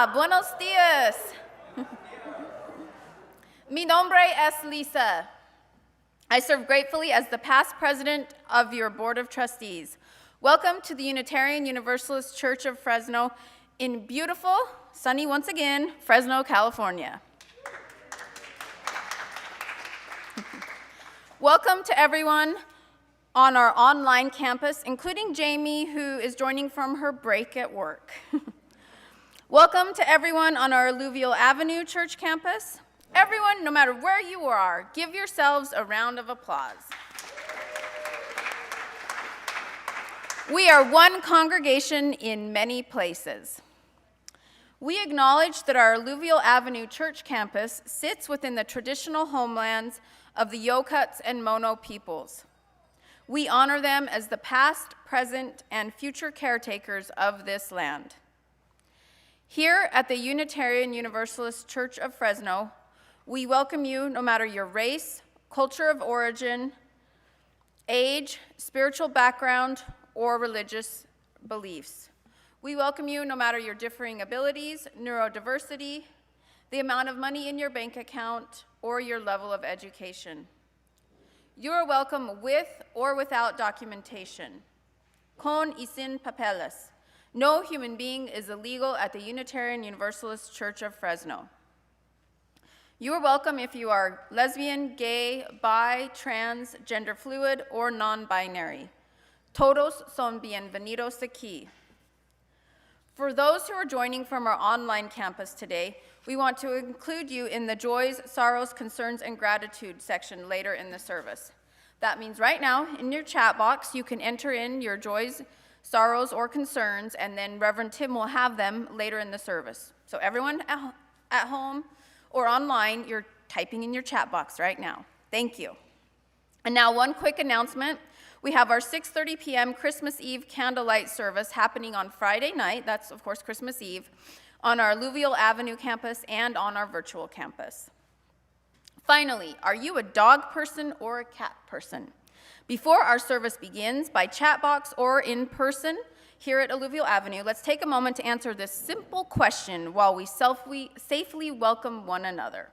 Hola, buenos días. Mi nombre es Lisa. I serve gratefully as the past president of your Board of Trustees. Welcome to the Unitarian Universalist Church of Fresno in beautiful, sunny once again, Fresno, California. Welcome to everyone on our online campus, including Jamie, who is joining from her break at work. Welcome to everyone on our Alluvial Avenue church campus. Everyone, no matter where you are, give yourselves a round of applause. We are one congregation in many places. We acknowledge that our Alluvial Avenue church campus sits within the traditional homelands of the Yokuts and Mono peoples. We honor them as the past, present, and future caretakers of this land. Here at the Unitarian Universalist Church of Fresno, we welcome you no matter your race, culture of origin, age, spiritual background, or religious beliefs. We welcome you no matter your differing abilities, neurodiversity, the amount of money in your bank account, or your level of education. You are welcome with or without documentation. Con y sin papeles. No human being is illegal at the Unitarian Universalist Church of Fresno. You are welcome if you are lesbian, gay, bi, trans, gender fluid, or non-binary. Todos son bienvenidos aquí. For those who are joining from our online campus today, we want to include you in the joys, sorrows, concerns, and gratitude section later in the service. That means right now, in your chat box, you can enter in your joys, sorrows, or concerns, and then Reverend Tim will have them later in the service. So everyone at home or online, you're typing in your chat box right now. Thank you. And now one quick announcement. We have our 6:30 p.m. Christmas Eve candlelight service happening on Friday night, that's of course Christmas Eve, on our Alluvial Avenue campus and on our virtual campus. Finally, are you a dog person or a cat person? Before our service begins, by chat box or in person here at Alluvial Avenue, let's take a moment to answer this simple question while we safely welcome one another.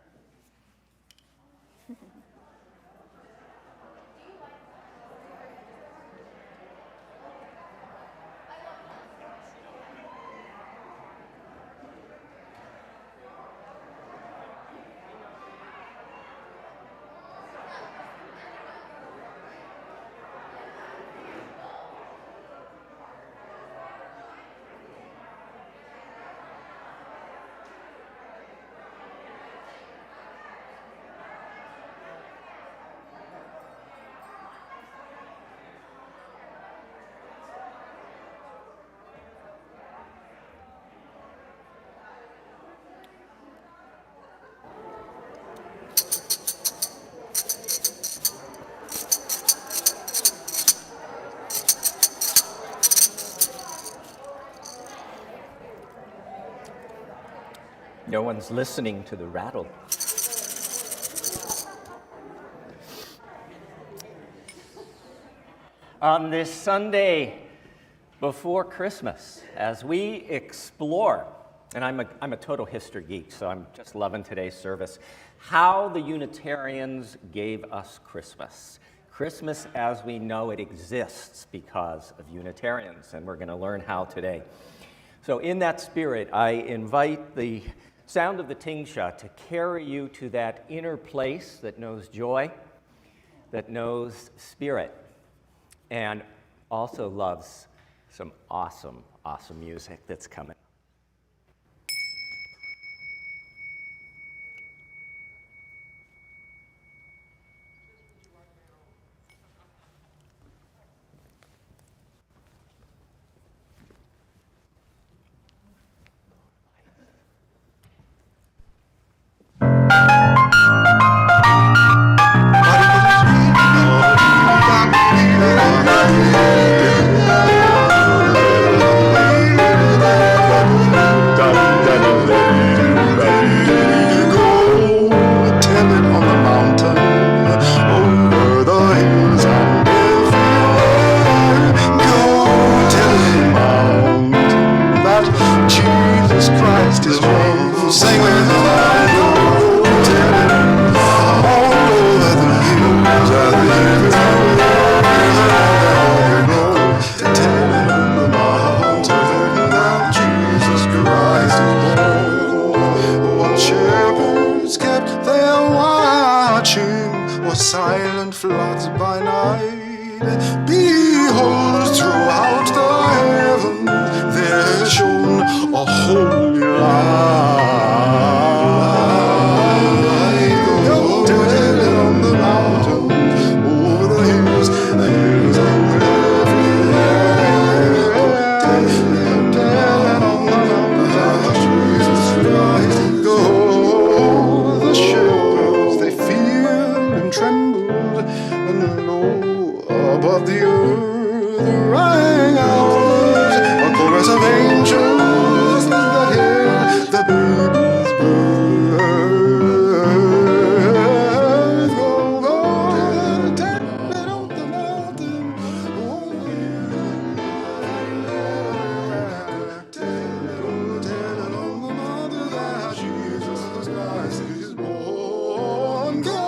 No one's listening to the rattle. On this Sunday before Christmas, as we explore, and I'm a total history geek, so I'm just loving today's service, how the Unitarians gave us Christmas. Christmas as we know it exists because of Unitarians, and we're going to learn how today. So in that spirit, I invite the sound of the tingsha to carry you to that inner place that knows joy, that knows spirit, and also loves some awesome, awesome music that's coming. silent floods by night. Behold, throughout the heaven there shone a holy light. Go tell it on the mountain, over the hills everywhere. Tell it on the mountain, Jesus Christ. Go, the shepherds, they feared and trembled, and lo, above the earth rang out a chorus of angels that heard the baby's birth. Go, go, tell it on the mountain, tell it on the mountain that Jesus Christ is born. Go.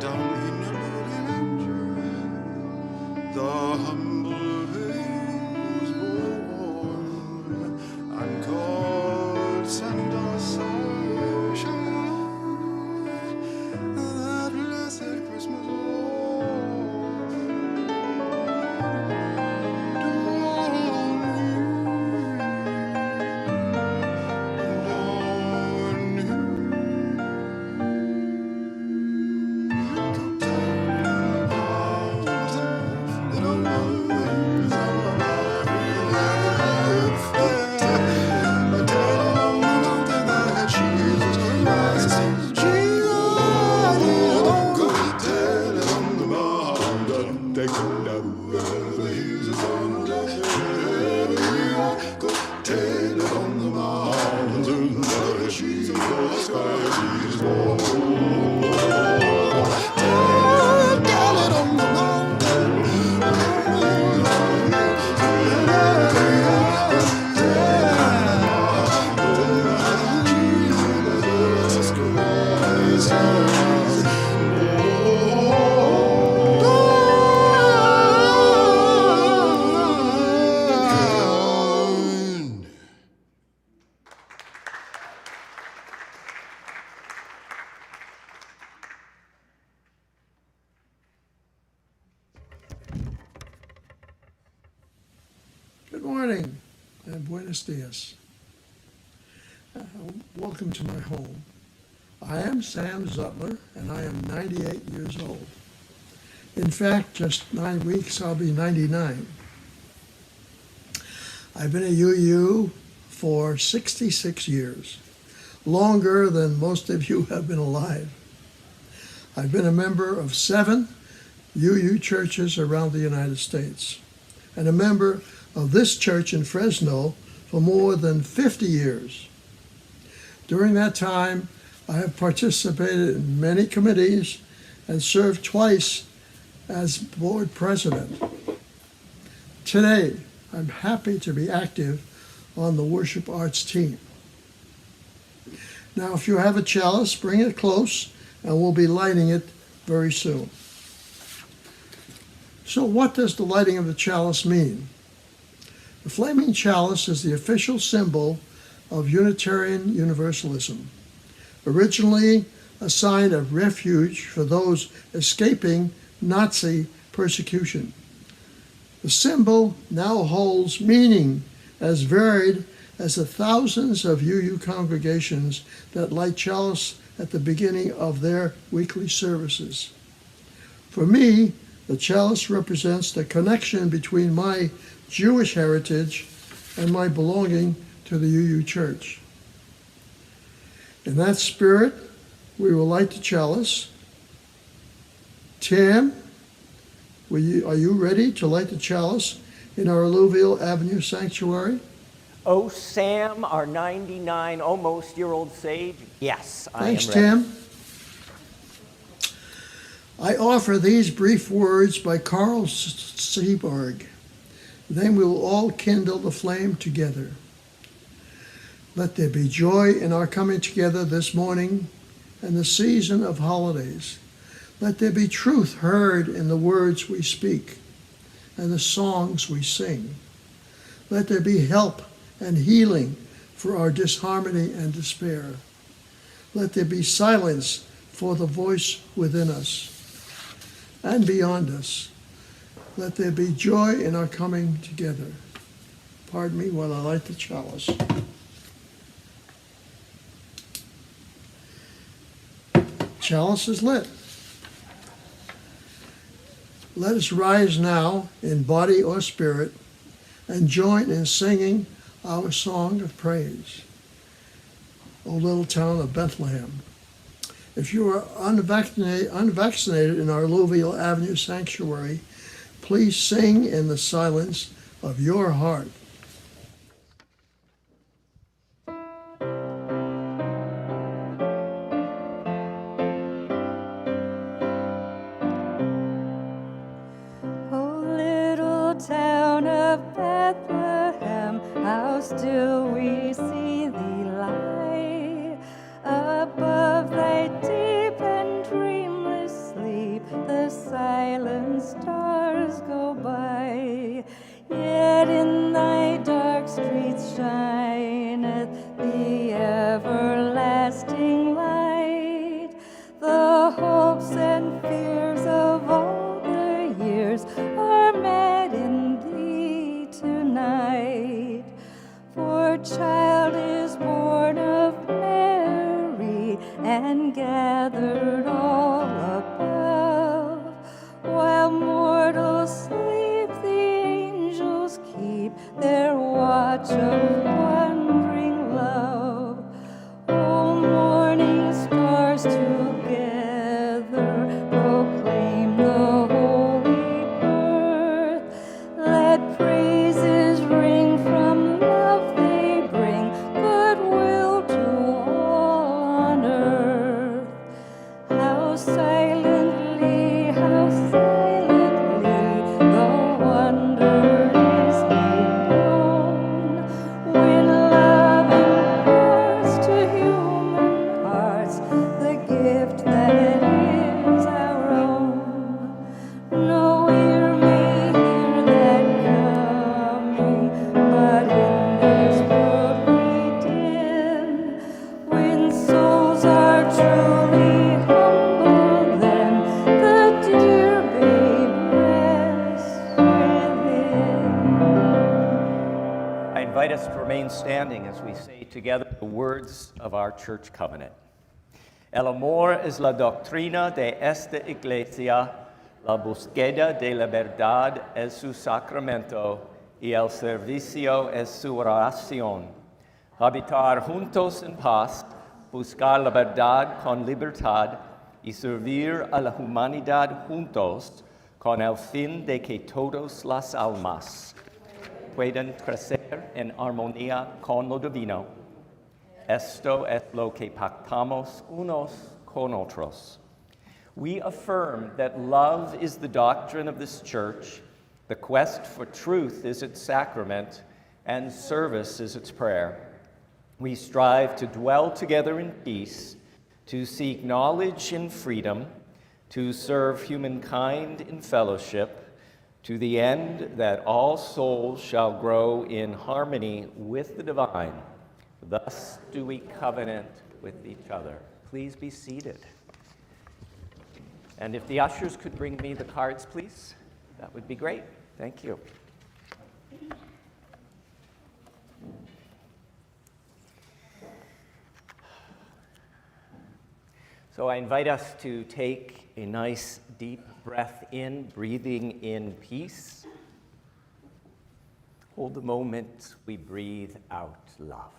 Down in a lowly manger, the humble babe was born, and God sent us salvation, that blessed Christmas Good morning and buenos dias. Welcome to my home. I am Sam Zutler and I am 98 years old. In fact, just 9 weeks I'll be 99. I've been a UU for 66 years, longer than most of you have been alive. I've been a member of 7 UU churches around the United States and a member of this church in Fresno for more than 50 years. During that time, I have participated in many committees and served twice as board president. Today, I'm happy to be active on the worship arts team. Now, if you have a chalice, bring it close, and we'll be lighting it very soon. So what does the lighting of the chalice mean? The flaming chalice is the official symbol of Unitarian Universalism, originally a sign of refuge for those escaping Nazi persecution. The symbol now holds meaning as varied as the thousands of UU congregations that light chalice at the beginning of their weekly services. For me, the chalice represents the connection between my Jewish heritage and my belonging to the UU Church. In that spirit, we will light the chalice. Tim, are you ready to light the chalice in our Alluvial Avenue sanctuary? Oh, Sam, our 99 almost year-old sage, yes, I am ready. Thanks, Tim. I offer these brief words by Carl Seaborg. Then we will all kindle the flame together. Let there be joy in our coming together this morning and the season of holidays. Let there be truth heard in the words we speak and the songs we sing. Let there be help and healing for our disharmony and despair. Let there be silence for the voice within us and beyond us. Let there be joy in our coming together. Pardon me while I light the chalice. Chalice is lit. Let us rise now in body or spirit and join in singing our song of praise. O little town of Bethlehem. If you are unvaccinated in our Alluvial Avenue sanctuary, please sing in the silence of your heart. O little town of Bethlehem, how still we see thee lie. Above thy deep and dreamless sleep, the silent stars go by. Yet in thy dark streets shineth the everlasting light. The hopes and fears of all the years are met in thee tonight. For a child is born of Mary and gathered all above. While mortals sleep, the angels keep their watch of wondering love. O morning stars together proclaim the holy birth. Let praises ring from love they bring, goodwill to all on earth. How silently the wonder is made known, when love imparts to human hearts the gift that is our own. No ear may hear that coming, but in this world we dim. When souls are truly humble, then the dear babe rests within. I invite us to remain standing as we say together the words of our church covenant. El amor es la doctrina de esta iglesia, la búsqueda de la verdad es su sacramento y el servicio es su oración. Habitar juntos en paz, buscar la verdad con libertad y servir a la humanidad juntos con el fin de que todas las almas puedan crecer en armonía con lo divino. Esto es lo que pactamos unos con otros. We affirm that love is the doctrine of this church, the quest for truth is its sacrament, and service is its prayer. We strive to dwell together in peace, to seek knowledge in freedom, to serve humankind in fellowship, to the end that all souls shall grow in harmony with the divine. Thus do we covenant with each other. Please be seated. And if the ushers could bring me the cards, please, that would be great. Thank you. So I invite us to take a nice deep breath in, breathing in peace. Hold the moment we breathe out love.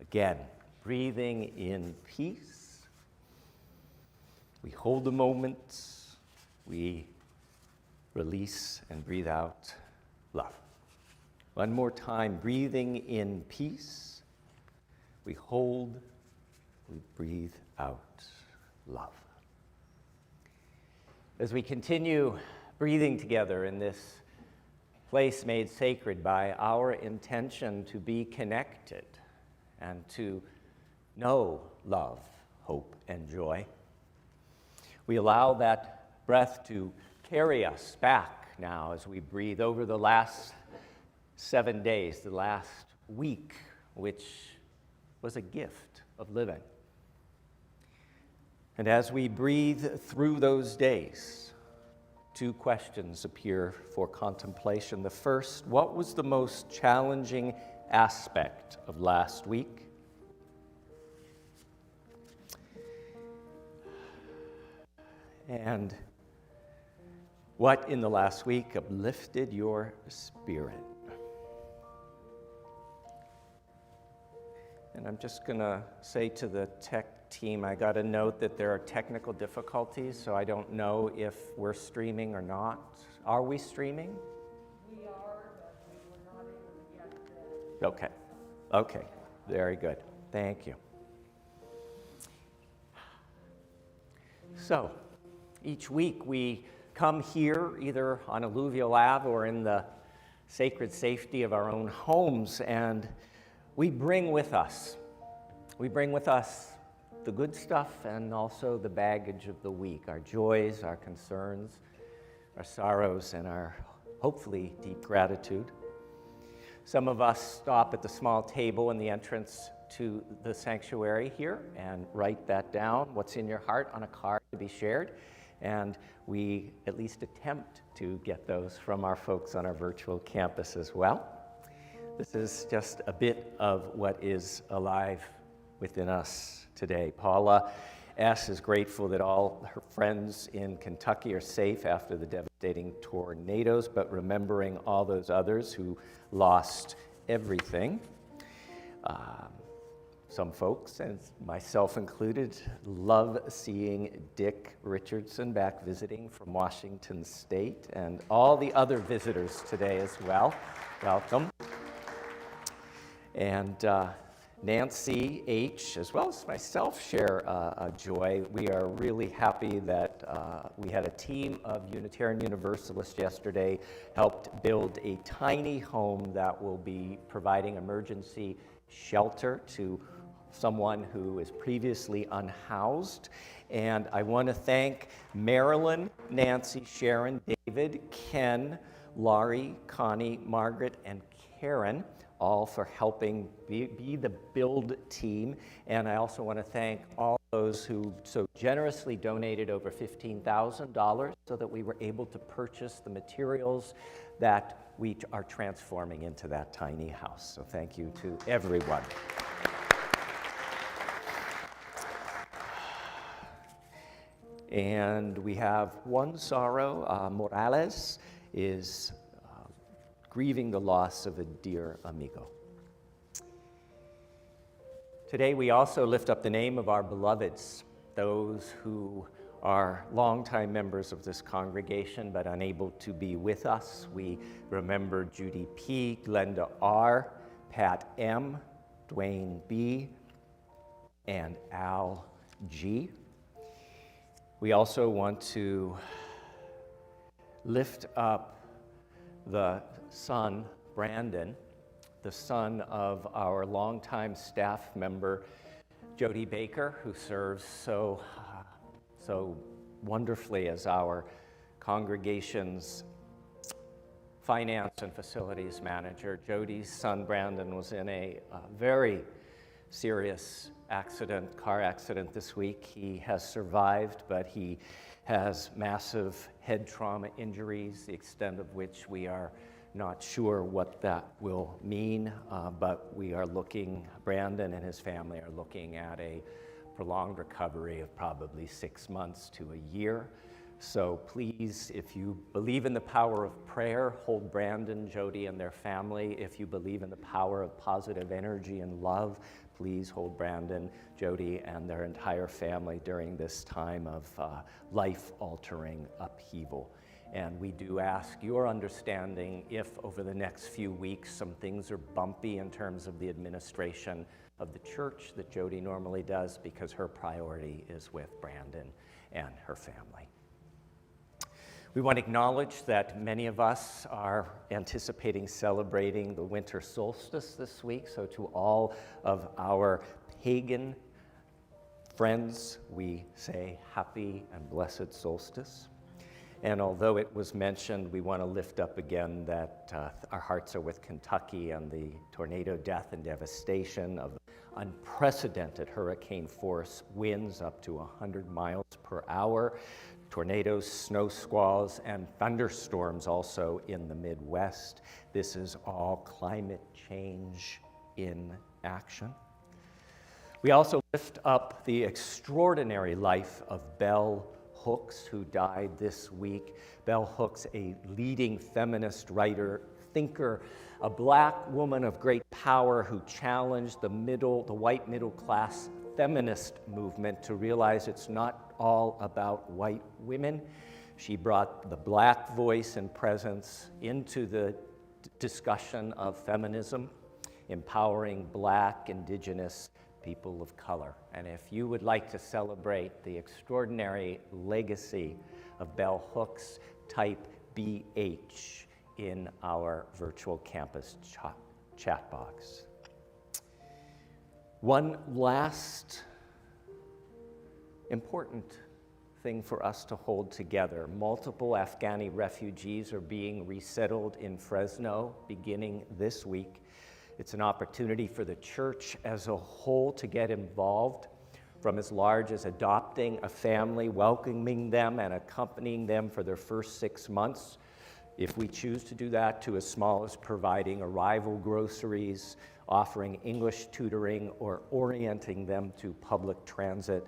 Again, breathing in peace. We hold the moment, we release and breathe out love. One more time, breathing in peace. We hold, we breathe out love. As we continue breathing together in this place made sacred by our intention to be connected and to know love, hope, and joy. We allow that breath to carry us back now as we breathe over the last 7 days, the last week, which was a gift of living. And as we breathe through those days, 2 questions appear for contemplation. The first, what was the most challenging aspect of last week? And what in the last week uplifted your spirit? And I'm just going to say to the tech team, I got a note that there are technical difficulties, so I don't know if we're streaming or not. Are we streaming? We are, but we were not able to get Okay. Okay. Very good. Thank you. So, each week we come here either on Alluvial Ave or in the sacred safety of our own homes, and we bring with us the good stuff and also the baggage of the week, our joys, our concerns, our sorrows, and our hopefully deep gratitude. Some of us stop at the small table in the entrance to the sanctuary here and write that down, what's in your heart, on a card to be shared. And we at least attempt to get those from our folks on our virtual campus as well. This is just a bit of what is alive within us today. Paula S. is grateful that all her friends in Kentucky are safe after the devastating tornadoes, but remembering all those others who lost everything. Some folks, and myself included, love seeing Dick Richardson back visiting from Washington State, and all the other visitors today as well. Welcome. And Nancy H., as well as myself, share a joy. We are really happy that we had a team of Unitarian Universalists yesterday helped build a tiny home that will be providing emergency shelter to someone who is previously unhoused. And I want to thank Marilyn, Nancy, Sharon, David, Ken, Laurie, Connie, Margaret, and Karen, all for helping be the build team. And I also want to thank all those who so generously donated over $15,000 so that we were able to purchase the materials that we are transforming into that tiny house. So thank you to everyone. And we have one sorrow. Morales is grieving the loss of a dear amigo. Today we also lift up the name of our beloveds, those who are longtime members of this congregation but unable to be with us. We remember Judy P., Glenda R., Pat M., Dwayne B., and Al G. We also want to lift up the son, Brandon, the son of our longtime staff member, Jody Baker, who serves so wonderfully as our congregation's finance and facilities manager. Jody's son, Brandon, was in a very serious car accident this week. He has survived, but he has massive head trauma injuries, the extent of which we are not sure what that will mean, but we are looking, Brandon and his family are looking at a prolonged recovery of probably 6 months to a year. So please, if you believe in the power of prayer, hold Brandon, Jody, and their family. If you believe in the power of positive energy and love, please hold Brandon, Jody, and their entire family during this time of life-altering upheaval. And we do ask your understanding if over the next few weeks some things are bumpy in terms of the administration of the church that Jody normally does, because her priority is with Brandon and her family. We want to acknowledge that many of us are anticipating celebrating the Winter Solstice this week. So to all of our pagan friends, we say happy and blessed solstice. And although it was mentioned, we want to lift up again that our hearts are with Kentucky and the tornado death and devastation of unprecedented hurricane force winds up to 100 miles per hour, tornadoes, snow squalls, and thunderstorms also in the Midwest. This is all climate change in action. We also lift up the extraordinary life of Bell Hooks, who died this week. Bell Hooks, a leading feminist writer, thinker, a black woman of great power who challenged the white middle class feminist movement to realize it's not all about white women. She brought the black voice and presence into the discussion of feminism, empowering black, indigenous people of color. And if you would like to celebrate the extraordinary legacy of Bell Hooks, type BH in our virtual campus chat box. One last important thing for us to hold together. Multiple Afghani refugees are being resettled in Fresno beginning this week. It's an opportunity for the church as a whole to get involved, from as large as adopting a family, welcoming them, and accompanying them for their first 6 months, if we choose to do that, to as small as providing arrival groceries, offering English tutoring, or orienting them to public transit.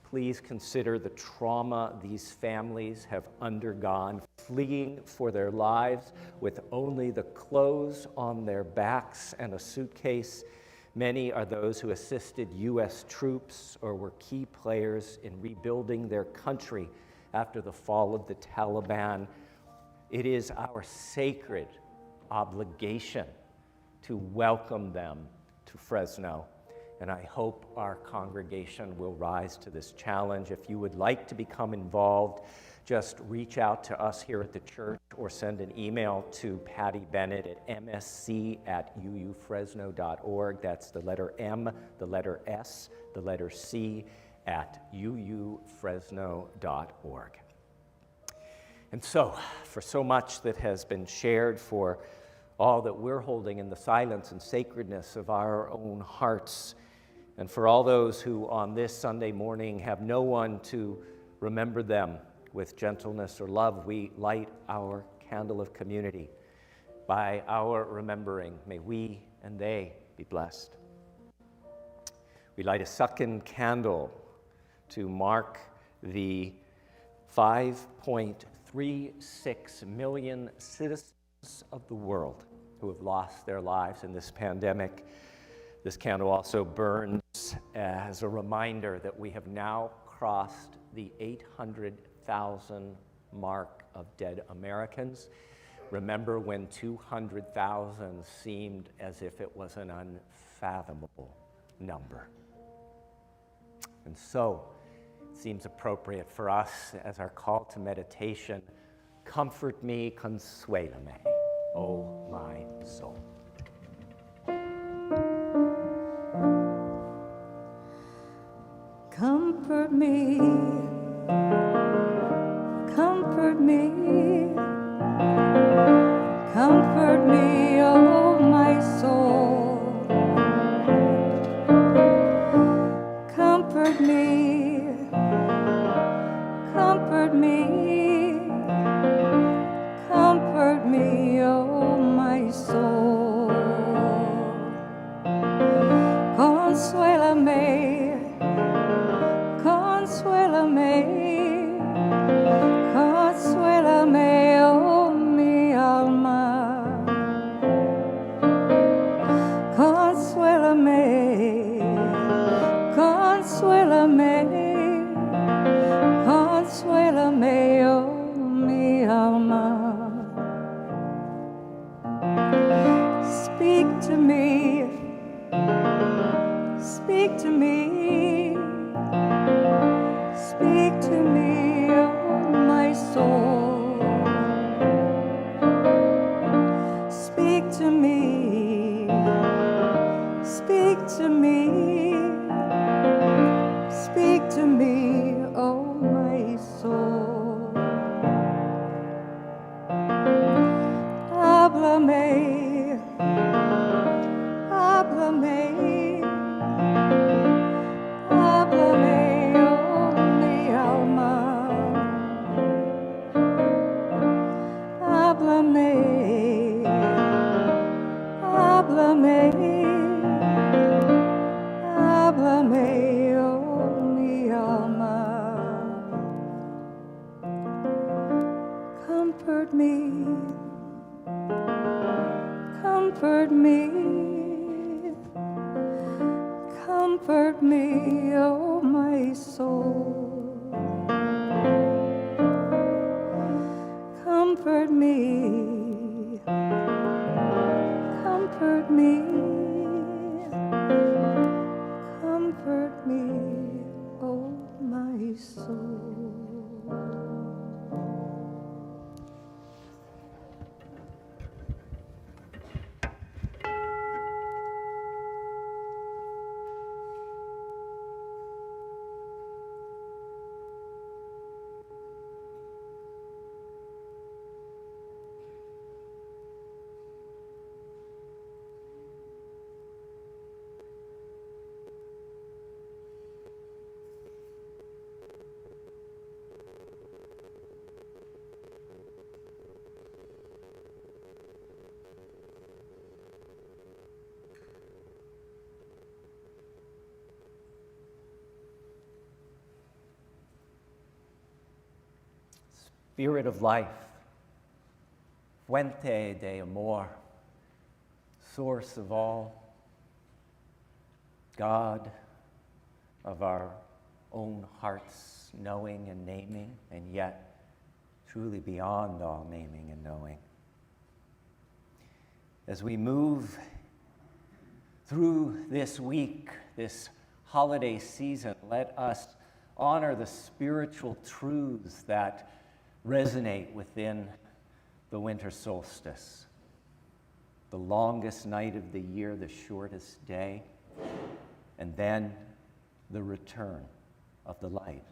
Please consider the trauma these families have undergone, fleeing for their lives with only the clothes on their backs and a suitcase. Many are those who assisted U.S. troops or were key players in rebuilding their country after the fall of the Taliban. It is our sacred obligation to welcome them to Fresno. And I hope our congregation will rise to this challenge. If you would like to become involved, just reach out to us here at the church or send an email to Patty Bennett at msc@uufresno.org. That's the letter M, the letter S, the letter C @uufresno.org. And so, for so much that has been shared, for all that we're holding in the silence and sacredness of our own hearts, and for all those who on this Sunday morning have no one to remember them with gentleness or love, we light our candle of community. By our remembering, may we and they be blessed. We light a second candle to mark the 5.36 million citizens of the world who have lost their lives in this pandemic. This candle also burns as a reminder that we have now crossed the 800,000 mark of dead Americans. Remember when 200,000 seemed as if it was an unfathomable number. And so, it seems appropriate for us as our call to meditation, comfort me, consuélame, O my soul. Comfort me, comfort me, comfort me, oh my soul. Comfort me, comfort me, comfort me, oh my soul. to me, speak to me, oh my soul. Háblame, háblame, háblame, oh mi alma. Háblame, háblame, háblame, oh mi alma. Comfort me, comfort me, comfort me, oh my soul. Comfort me, comfort me, comfort me, oh my soul. Spirit of life, fuente de amor, source of all, God of our own hearts, knowing and naming, and yet truly beyond all naming and knowing. As we move through this week, this holiday season, let us honor the spiritual truths that resonate within the winter solstice. The longest night of the year, the shortest day, and then the return of the light.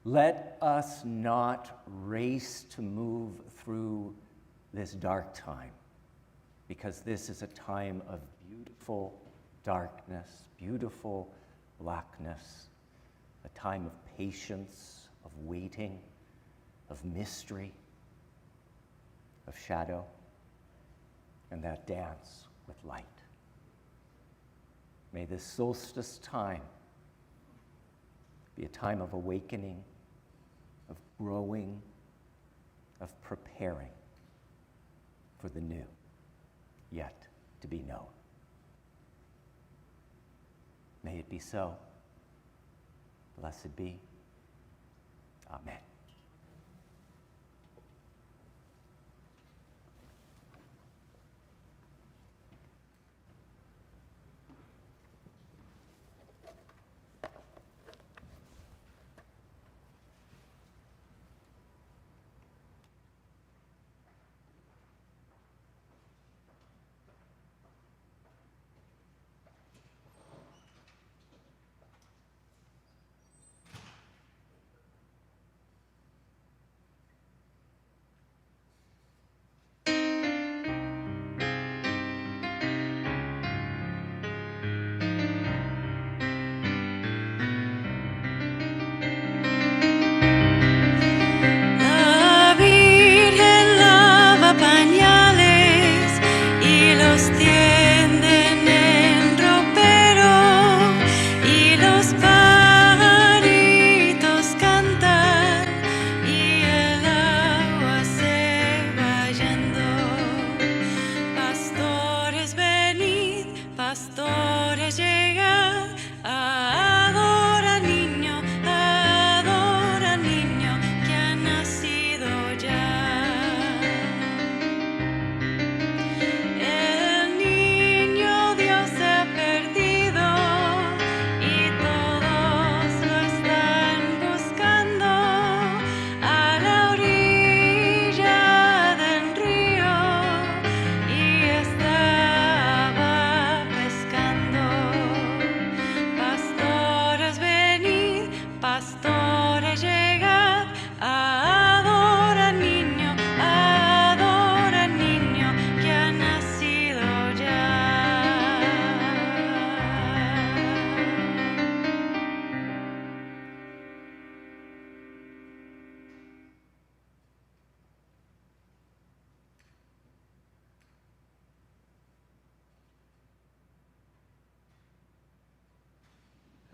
Let us not race to move through this dark time, because this is a time of beautiful darkness, beautiful blackness, a time of patience, of waiting, of mystery, of shadow, and that dance with light. May this solstice time be a time of awakening, of growing, of preparing for the new, yet to be known. May it be so. Blessed be. Amen.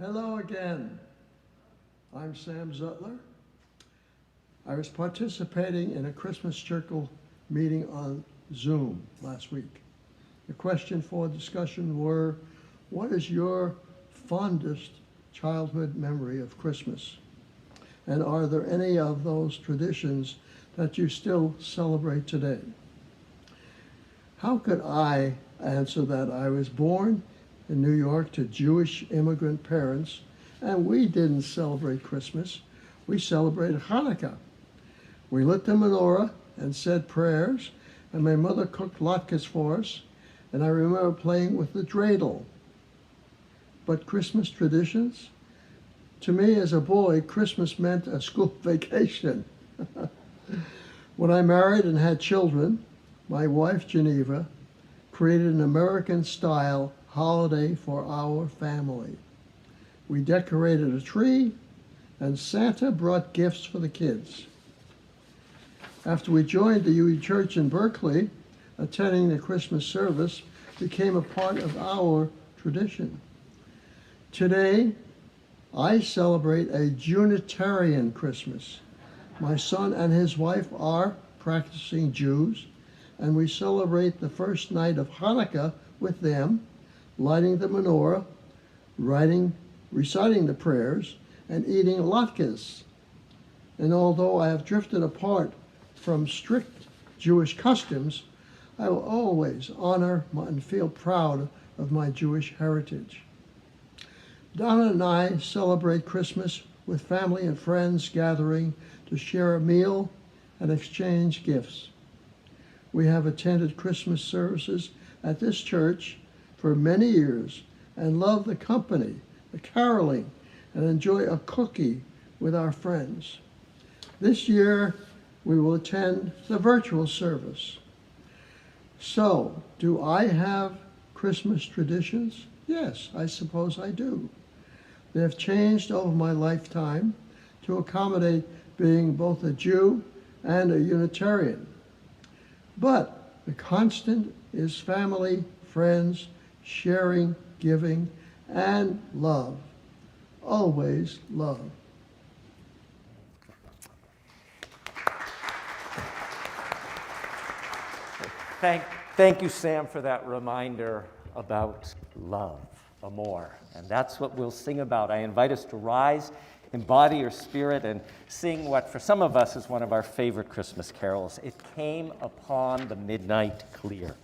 Hello again. I'm Sam Zutler. I was participating in a Christmas Circle meeting on Zoom last week. The question for discussion were, what is your fondest childhood memory of Christmas? And are there any of those traditions that you still celebrate today? How could I answer that? I was born in New York to Jewish immigrant parents, and we didn't celebrate Christmas. We celebrated Hanukkah. We lit the menorah and said prayers, and my mother cooked latkes for us, and I remember playing with the dreidel. But Christmas traditions? To me as a boy, Christmas meant a school vacation. When I married and had children, my wife, Geneva, created an American-style holiday for our family. We decorated a tree, and Santa brought gifts for the kids. After we joined the UE Church in Berkeley, attending the Christmas service became a part of our tradition. Today, I celebrate a Unitarian Christmas. My son and his wife are practicing Jews, and we celebrate the first night of Hanukkah with them, lighting the menorah, reciting the prayers, and eating latkes. And although I have drifted apart from strict Jewish customs, I will always honor and feel proud of my Jewish heritage. Donna and I celebrate Christmas with family and friends gathering to share a meal and exchange gifts. We have attended Christmas services at this church for many years and love the company, the caroling, and enjoy a cookie with our friends. This year, we will attend the virtual service. So, do I have Christmas traditions? Yes, I suppose I do. They have changed over my lifetime to accommodate being both a Jew and a Unitarian. But the constant is family, friends, sharing, giving, and love. Always love. Thank you, Sam, for that reminder about love, amor. And that's what we'll sing about. I invite us to rise in body or spirit and sing what for some of us is one of our favorite Christmas carols. It came upon the midnight clear.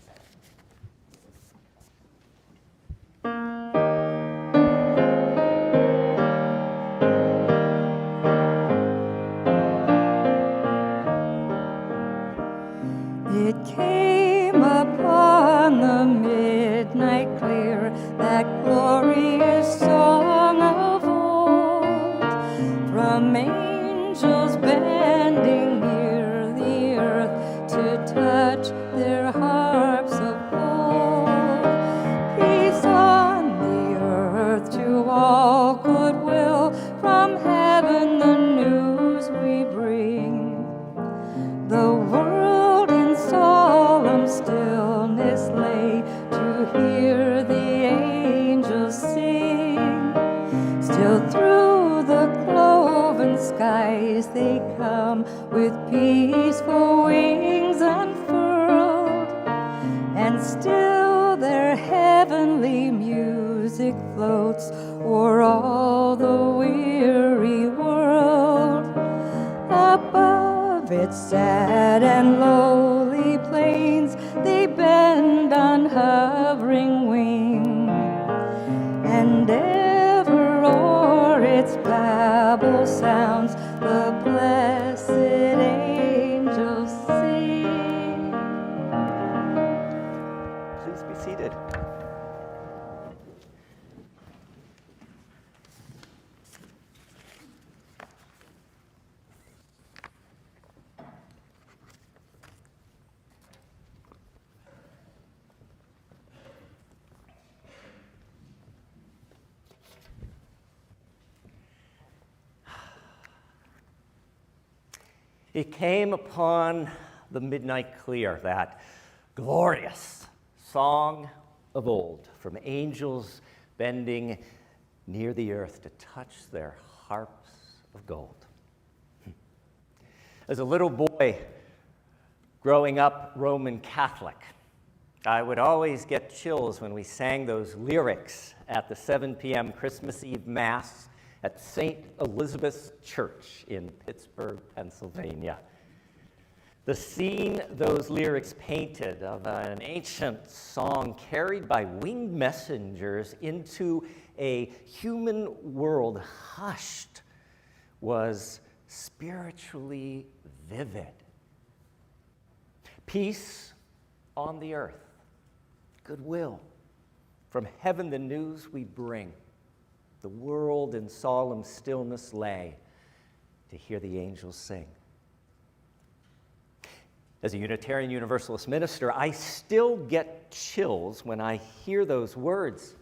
It came upon the midnight clear, that glorious song of old, from angels bending near the earth to touch their harps of gold. Peace on the earth to all goodwill, from heaven the news we bring. The world in solemn stillness lay to hear the angels sing. Still through the cloven skies they come, with peaceful wings unfurled, and still their heavenly music floats o'er all the weary world. Above its sad and lowly plains they bend on hovering wing, and ever o'er its babel sounds the blessed angels sing. Please be seated. It came upon the midnight clear, that glorious song of old, from angels bending near the earth to touch their harps of gold. As a little boy growing up Roman Catholic, I would always get chills when we sang those lyrics at the 7 p.m. Christmas Eve Mass at St. Elizabeth's Church in Pittsburgh, Pennsylvania. The scene those lyrics painted of an ancient song carried by winged messengers into a human world hushed was spiritually vivid. Peace on the earth, goodwill. From heaven the news we bring. The world in solemn stillness lay to hear the angels sing. As a Unitarian Universalist minister, I still get chills when I hear those words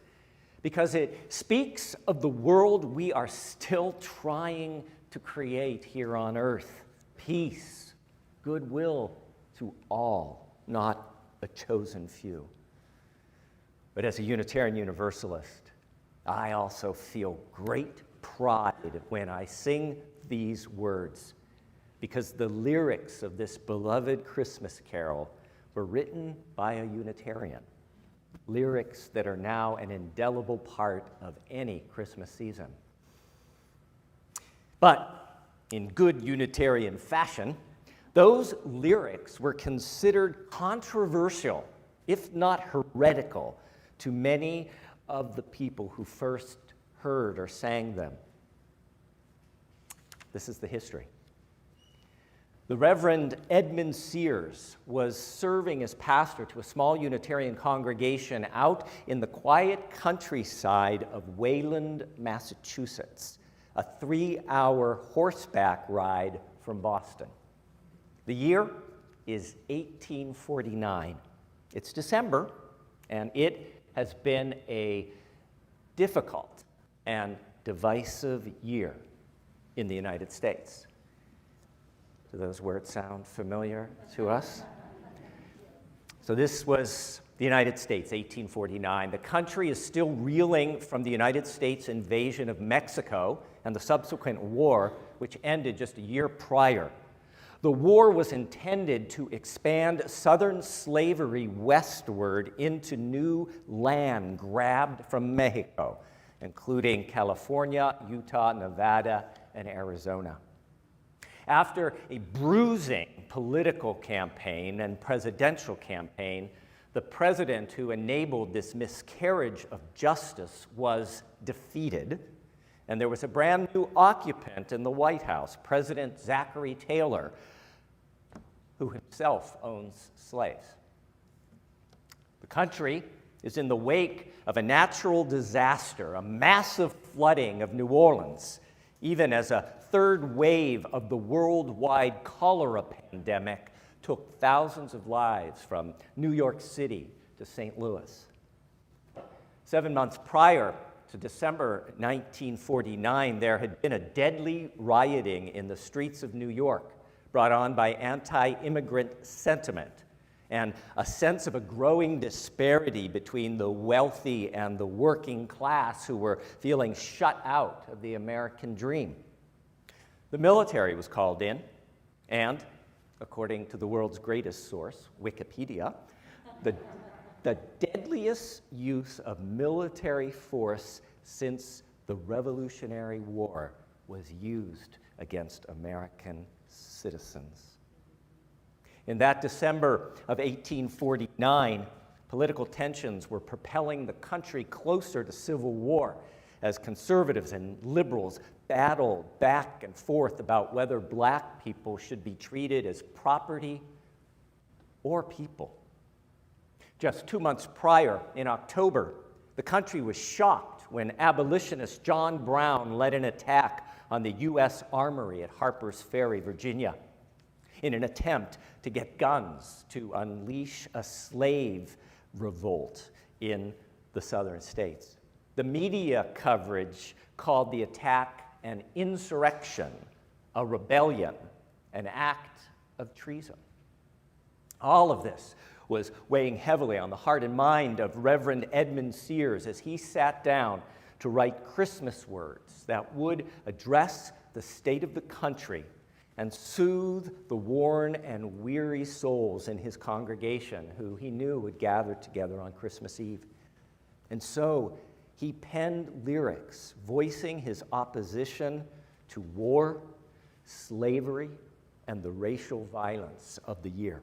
because it speaks of the world we are still trying to create here on earth. Peace, goodwill to all, not a chosen few. But as a Unitarian Universalist, I also feel great pride when I sing these words, because the lyrics of this beloved Christmas carol were written by a Unitarian, lyrics that are now an indelible part of any Christmas season. But in good Unitarian fashion, those lyrics were considered controversial, if not heretical, to many of the people who first heard or sang them. This is the history. The Reverend Edmund Sears was serving as pastor to a small Unitarian congregation out in the quiet countryside of Wayland, Massachusetts, a 3-hour horseback ride from Boston. The year is 1849. It's December, and it has been a difficult and divisive year in the United States. Do those words sound familiar to us? So this was the United States, 1849. The country is still reeling from the United States invasion of Mexico and the subsequent war, which ended just a year prior. The war was intended to expand Southern slavery westward into new land grabbed from Mexico, including California, Utah, Nevada, and Arizona. After a bruising political campaign and presidential campaign, the president who enabled this miscarriage of justice was defeated, and there was a brand new occupant in the White House, President Zachary Taylor, who himself owns slaves. The country is in the wake of a natural disaster, a massive flooding of New Orleans, even as a third wave of the worldwide cholera pandemic took thousands of lives from New York City to St. Louis. 7 months prior to December 1949, there had been a deadly rioting in the streets of New York, brought on by anti-immigrant sentiment and a sense of a growing disparity between the wealthy and the working class who were feeling shut out of the American dream. The military was called in, and, according to the world's greatest source, Wikipedia, the deadliest use of military force since the Revolutionary War was used against American citizens. In that December of 1849, political tensions were propelling the country closer to civil war as conservatives and liberals battled back and forth about whether black people should be treated as property or people. Just 2 months prior, in October, the country was shocked when abolitionist John Brown led an attack on the U.S. Armory at Harper's Ferry, Virginia, in an attempt to get guns to unleash a slave revolt in the southern states. The media coverage called the attack an insurrection, a rebellion, an act of treason. All of this was weighing heavily on the heart and mind of Reverend Edmund Sears as he sat down to write Christmas words that would address the state of the country and soothe the worn and weary souls in his congregation, who he knew would gather together on Christmas Eve. And so he penned lyrics voicing his opposition to war, slavery, and the racial violence of the year.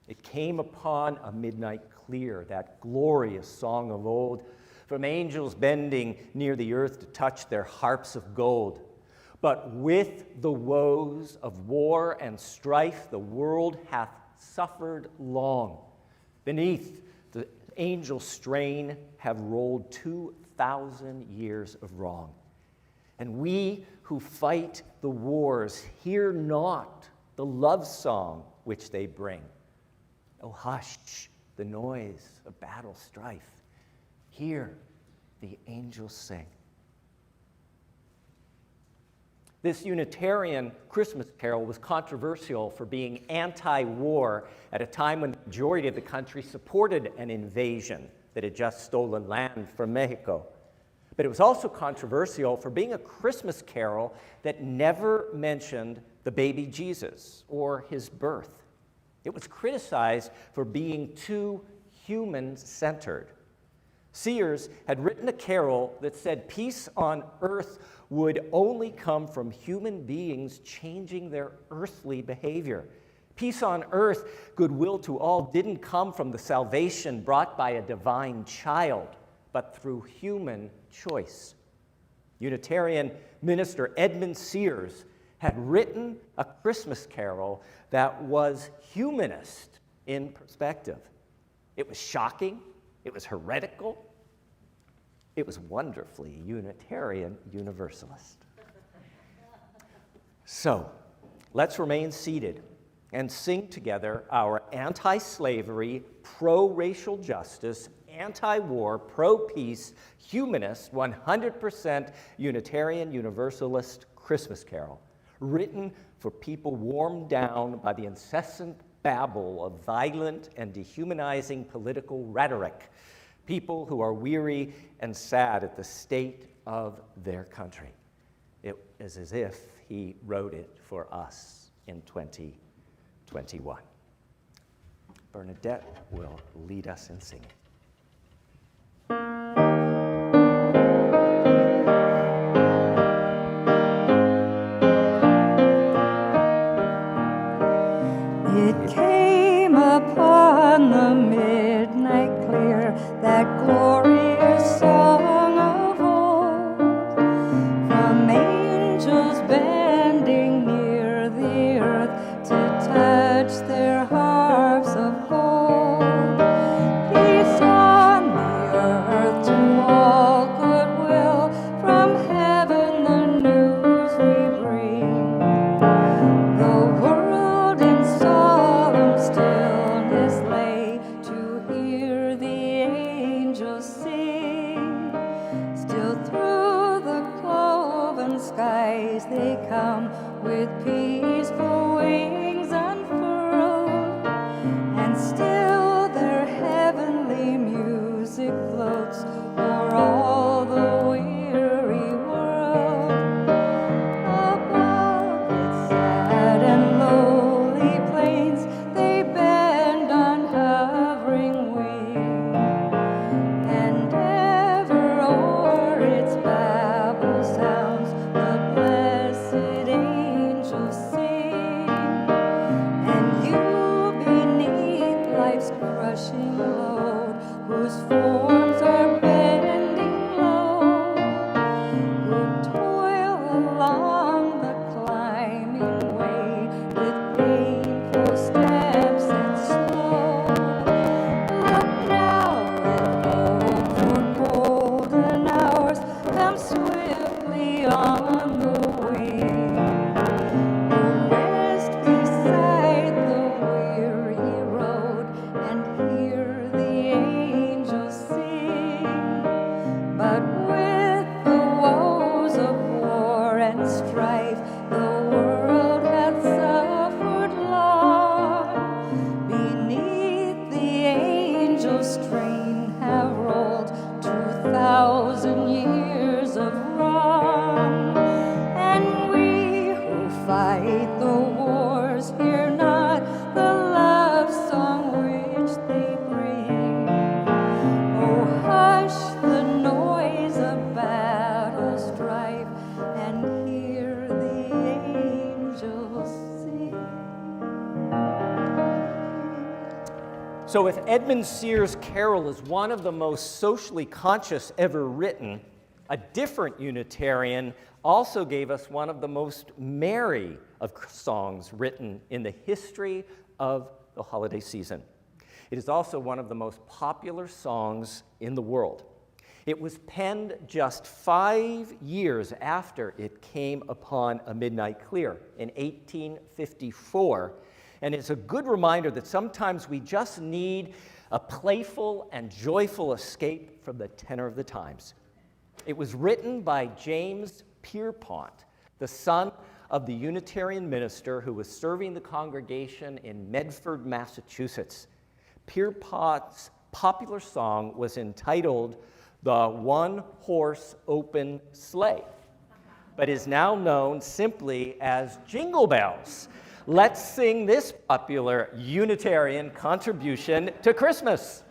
It came upon a midnight clear, that glorious song of old, from angels bending near the earth to touch their harps of gold. But with the woes of war and strife, the world hath suffered long. Beneath the angel strain have rolled 2,000 years of wrong. And we who fight the wars hear not the love song which they bring. Oh, hush the noise of battle strife. Hear the angels sing. This Unitarian Christmas carol was controversial for being anti-war at a time when the majority of the country supported an invasion that had just stolen land from Mexico. But it was also controversial for being a Christmas carol that never mentioned the baby Jesus or his birth. It was criticized for being too human-centered. Seers had written a carol that said peace on earth would only come from human beings changing their earthly behavior. Peace on earth, goodwill to all, didn't come from the salvation brought by a divine child, but through human choice. Unitarian minister Edmund Sears had written a Christmas carol that was humanist in perspective. It was shocking, it was heretical, it was wonderfully Unitarian Universalist. So, let's remain seated and sing together our anti-slavery, pro-racial justice, anti-war, pro-peace, humanist, 100% Unitarian Universalist Christmas carol, written for people worn down by the incessant babble of violent and dehumanizing political rhetoric, people who are weary and sad at the state of their country. It is as if he wrote it for us in 2021. Bernadette will lead us in singing. It came upon the midnight clear, that glorious song of old, from angels bending near the earth to touch their harps of gold. Peace on the earth to all goodwill, from heaven the news we bring. The world in solemn stillness lay to hear the angels sing. Still through the cloven skies they come with peaceful wings unfurled, and still their heavenly music floats o'er all the weary world. Above its sad and lowly plains they bend on hovering wing, and ever o'er its babble sounds the blessed angels So if Edmund Sears' carol is one of the most socially conscious ever written, a different Unitarian also gave us one of the most merry of songs written in the history of the holiday season. It is also one of the most popular songs in the world. It was penned just 5 years after it came upon a midnight clear in 1854, and it's a good reminder that sometimes we just need a playful and joyful escape from the tenor of the times. It was written by James Pierpont, the son of the Unitarian minister who was serving the congregation in Medford, Massachusetts. Pierpont's popular song was entitled "The One-Horse Open Sleigh," but is now known simply as Jingle Bells. Let's sing this popular Unitarian contribution to Christmas.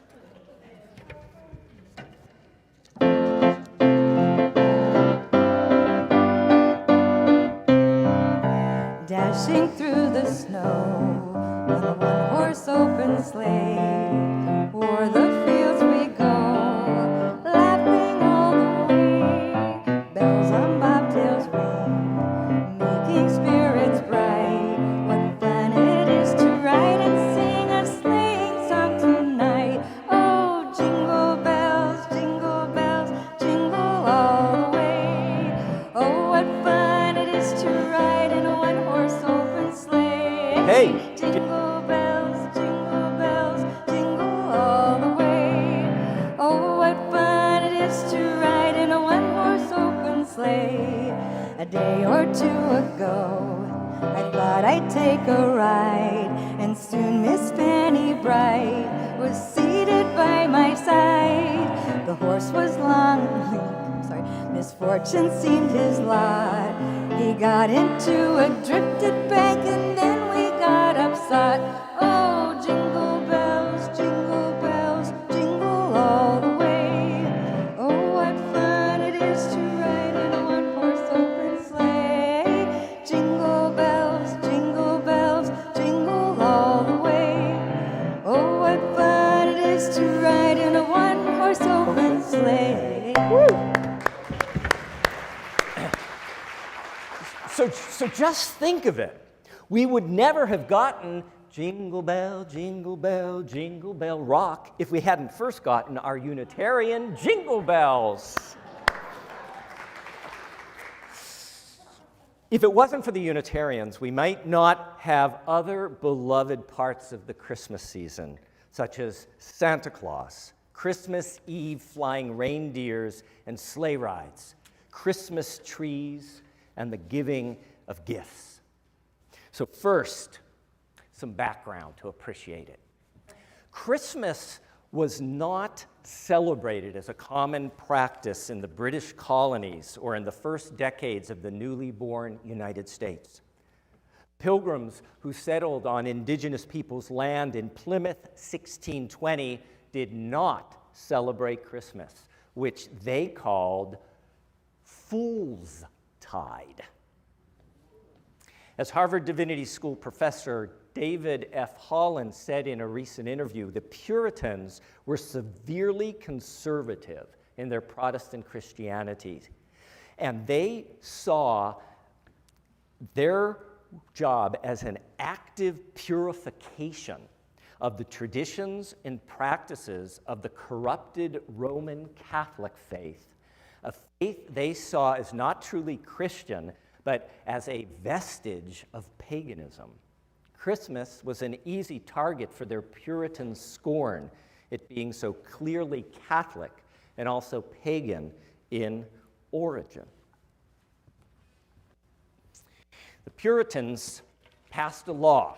Dashing through the snow on a one-horse open sleigh, o'er the fields we go, laughing all the way. Bells on bobtails ring, making spirits bright. What fun it is to ride and sing a sleighing song tonight. Oh, jingle bells, jingle all the way. Oh, what fun it is to ride in a one-horse open sleigh. Hey! Jingle bells, jingle all the way. Oh, what fun it is to ride in a one-horse open sleigh. A day or two ago, I thought I'd take a ride, and soon Miss Fanny Bright was seated by my side. The horse was long, misfortune seemed his lot. He got into a drifted bank, and then we got upset. Oh, jingle bells, jingle all the way. Oh, what fun it is to ride in a one-horse open sleigh. Jingle bells, jingle all the way. Oh, what fun it is to ride in a one-horse open sleigh. Woo! So just think of it. We would never have gotten Jingle Bell, Jingle Bell, Jingle Bell Rock if we hadn't first gotten our Unitarian Jingle Bells. If it wasn't for the Unitarians, we might not have other beloved parts of the Christmas season, such as Santa Claus, Christmas Eve flying reindeers and sleigh rides, Christmas trees, and the giving of gifts. So first, some background to appreciate it. Christmas was not celebrated as a common practice in the British colonies or in the first decades of the newly born United States. Pilgrims who settled on indigenous peoples' land in Plymouth 1620 did not celebrate Christmas, which they called Fool's Tide. As Harvard Divinity School professor David F. Holland said in a recent interview, the Puritans were severely conservative in their Protestant Christianity, and they saw their job as an active purification of the traditions and practices of the corrupted Roman Catholic faith, a faith they saw as not truly Christian, but as a vestige of paganism. Christmas was an easy target for their Puritan scorn, it being so clearly Catholic and also pagan in origin. The Puritans passed a law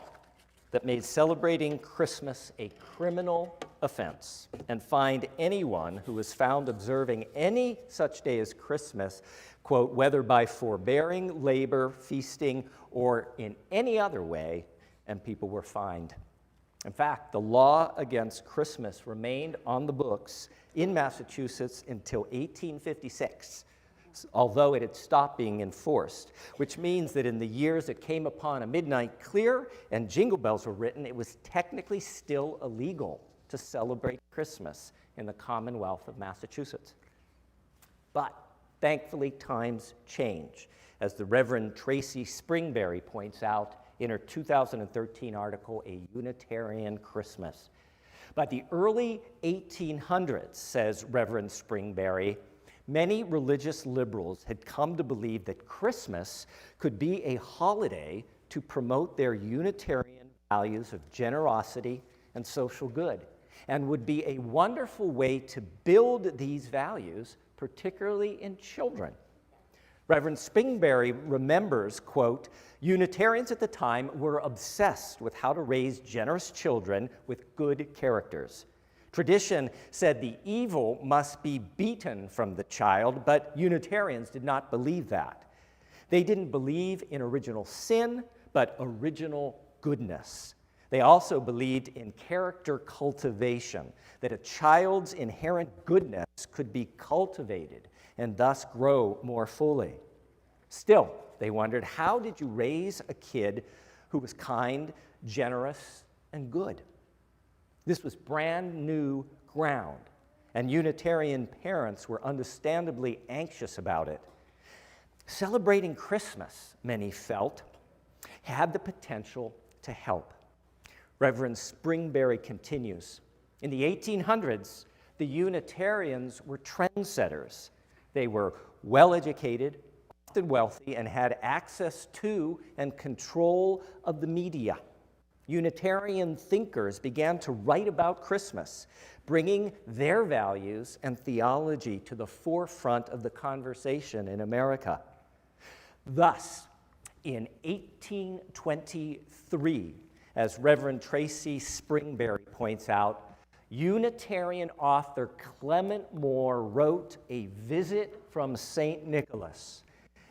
that made celebrating Christmas a criminal offense and fined anyone who was found observing any such day as Christmas, quote, whether by forbearing labor, feasting, or in any other way, and people were fined. In fact, the law against Christmas remained on the books in Massachusetts until 1856, although it had stopped being enforced, which means that in the years it came upon a midnight clear and Jingle Bells were written, it was technically still illegal to celebrate Christmas in the Commonwealth of Massachusetts. But thankfully, times change, as the Reverend Tracy Springberry points out in her 2013 article, A Unitarian Christmas. By the early 1800s, says Reverend Springberry, many religious liberals had come to believe that Christmas could be a holiday to promote their Unitarian values of generosity and social good, and would be a wonderful way to build these values, particularly in children. Reverend Springberry remembers, quote, Unitarians at the time were obsessed with how to raise generous children with good characters. Tradition said the evil must be beaten from the child, but Unitarians did not believe that. They didn't believe in original sin, but original goodness. They also believed in character cultivation, that a child's inherent goodness could be cultivated and thus grow more fully. Still, they wondered, how did you raise a kid who was kind, generous, and good? This was brand new ground, and Unitarian parents were understandably anxious about it. Celebrating Christmas, many felt, had the potential to help. Reverend Springberry continues, in the 1800s, the Unitarians were trendsetters. They were well-educated, often wealthy, and had access to and control of the media. Unitarian thinkers began to write about Christmas, bringing their values and theology to the forefront of the conversation in America. Thus, in 1823, as Reverend Tracy Springberry points out, Unitarian author Clement Moore wrote A Visit from St. Nicholas,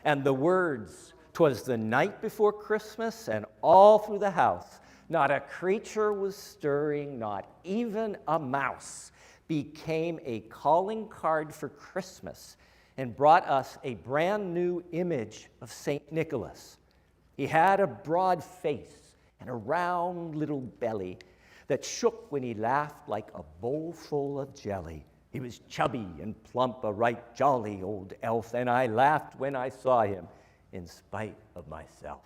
and the words, "'Twas the night before Christmas, and all through the house, not a creature was stirring, not even a mouse," became a calling card for Christmas and brought us a brand new image of St. Nicholas. He had a broad face and a round little belly that shook when he laughed like a bowl full of jelly. He was chubby and plump, a right jolly old elf, and I laughed when I saw him in spite of myself.